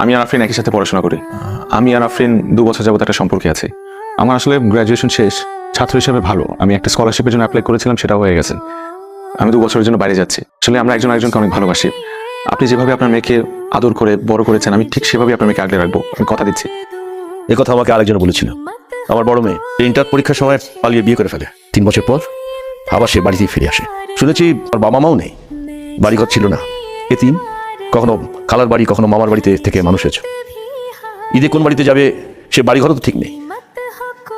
আমি আর আফরিন একই সাথে পড়াশোনা করি। আমি আর আফরিন 2 বছর যাবত একটা সম্পর্কে আছি। আমার আসলে গ্র্যাজুয়েশন শেষ, ছাত্র হিসেবে ভালো। আমি একটা স্কলারশিপের জন্য অ্যাপ্লাই করেছিলাম, সেটাও হয়ে গেছে। আমি 2 বছরের জন্য বাইরে যাচ্ছি। আসলে আমরা একজন আরেকজনকে অনেক ভালোবাসি। আপনি যেভাবে আপনার মেয়েকে আদর করে বড় করেছেন, আমি ঠিক সেভাবেই আপনার মেয়েকে আগলে রাখবো, আমি কথা দিচ্ছি। এ কথা আমাকে আরেকজন বলেছিল। আমার বড় মেয়ে ইন্টার পরীক্ষার সময় পালিয়ে বিয়ে করে ফেলে। 3 বছর পর আবার সে বাড়িতেই ফিরে আসে। শুনেছি আর বাবা মাও নেই, বাড়িঘর ছিল না, এতিম। কখনো খালার বাড়ি, কখনো মামার বাড়িতে থেকে মানুষ হয়েছে। ঈদে কোন বাড়িতে যাবে সে বাড়িঘরও তো ঠিক নেই।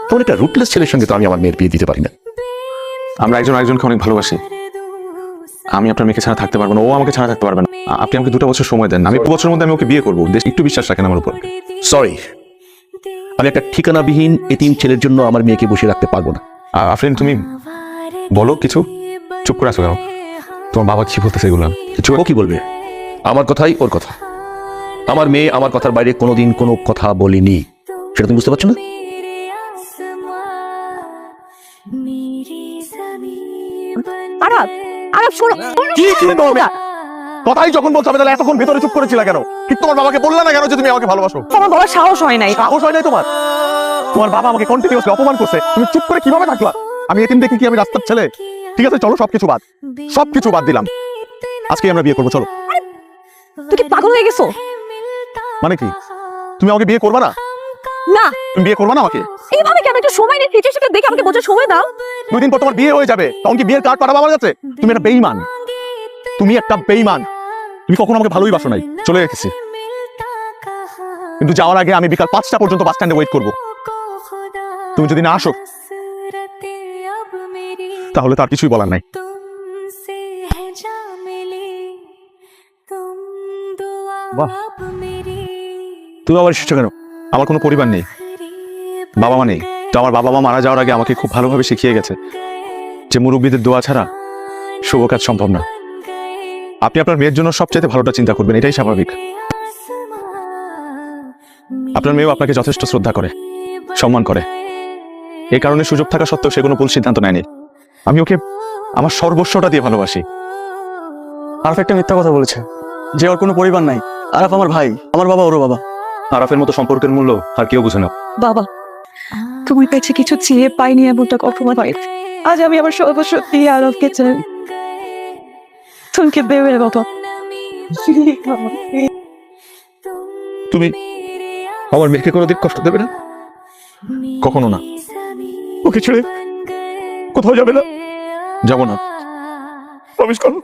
তেমন একটা রুটলেস ছেলের সঙ্গে তো আমি আমার মেয়ের বিয়ে দিতে পারি না। আমরা একজন আরেকজনকে অনেক ভালোবাসি। আমি আপনার মেয়েকে ছাড়া থাকতে পারবো না, ও আমাকে ছাড়া থাকতে পারবে না। আপনি আমাকে 2টা বছর সময় দেন, আমি 2 বছরের মধ্যে আমি ওকে বিয়ে করবো। একটু বিশ্বাস রাখেন আমার উপর। সরি, আমি একটা ঠিকানাবিহীন এতিম ছেলের জন্য আমার মেয়েকে বসে রাখতে পারবো না। আফরিন, তুমি বলো কিছু। চুপ করে আসো কেন? তোমার বাবা কি বলতেছে এগুলো? কিছু ও কি বলবে? আমার কথাই ওর কথা। আমার মেয়ে আমার কথার বাইরে কোনোদিন কোনো কথা বলিনি, সেটা তুমি বুঝতে পারছো না? কথাই যখন বলছো আমি তাহলে এতক্ষণ ভেতরে চুপ করেছিল কেন? ঠিক তোমার বাবাকে বললা না কেন যে তুমি আমাকে ভালোবাসো? আমার বলার সাহস হয় নাই। সাহস হয় নাই তোমার? তোমার বাবা আমাকে কন্টিনিউয়াসলি অপমান করছে, তুমি চুপ করে কিভাবে থাকলা? আমি এতিম দেখি কি আমি রাস্তার ছেলে? ঠিক আছে, চলো সবকিছু বাদ দিলাম। আজকে আমরা বিয়ে করবো, চলো। তুই কি পাগল হয়ে গেছো? মানে কি? তুমি আমাকে বিয়ে করবা না? না। তুমি বিয়ে করবা না আমাকে? এইভাবে কেন? একটু সময় নিয়ে সিচুয়েশনটা দেখে আমাকে বোঝার সময় দাও। 2 দিন পর তোমার বিয়ে হয়ে যাবে, তখন কি বিয়ের কার্ড পাঠাবো আমার কাছে? তুমি একটা বেঈমান, তুমি একটা বেঈমান। তুমি কখনো আমাকে ভালোই বাসো নাই। চলে গেছি, কিন্তু যাওয়ার আগে আমি বিকাল 5টা পর্যন্ত বাস স্ট্যান্ডে ওয়েট করবো। তুমি যদি না আসো তাহলে তার কিছুই বলার নাই। বাহ, তুমি আবার এসেছো কেন? আমার কোনো পরিবার নেই, বাবা মা নেই। তো আমার বাবা মা মারা যাওয়ার আগে আমাকে খুব ভালোভাবে শিখিয়ে গেছে যে মুরব্বীদের দোয়া ছাড়া শুভ কাজ সম্ভব না। আপনি আপনার মেয়ের জন্য সবচেয়ে ভালোটা চিন্তা করবেন, এটাই স্বাভাবিক। আপনার মেয়েও আপনাকে যথেষ্ট শ্রদ্ধা করে, সম্মান করে। এই কারণে সুযোগ থাকা সত্ত্বেও সে কোনো ভুল সিদ্ধান্ত নেয়নি। আমি ওকে আমার সর্বস্বটা দিয়ে ভালোবাসি। আরফ একটা মিথ্যা কথা বলেছে যে ওর কোনো পরিবার নাই। আরফ আমার ভাই, আমার বাবা ওরও বাবা। আরাফের মতো সম্পর্কের মূল্য আর কেউ বুঝে না। বাবা, তুমি কাছে কিছু চেয়ে পাইনি এমনটা কখনো হয়। আজ আমি আমার সর্বস্ব দিয়ে আরবকে চাই। তুমি দেবে বাবা। তুমি আমার মেয়েকে কোনোদিন কষ্ট দেবে না? কখনো না। ওকে ছেড়ে কোথাও যাবে না? যাব না, প্রমিস করো।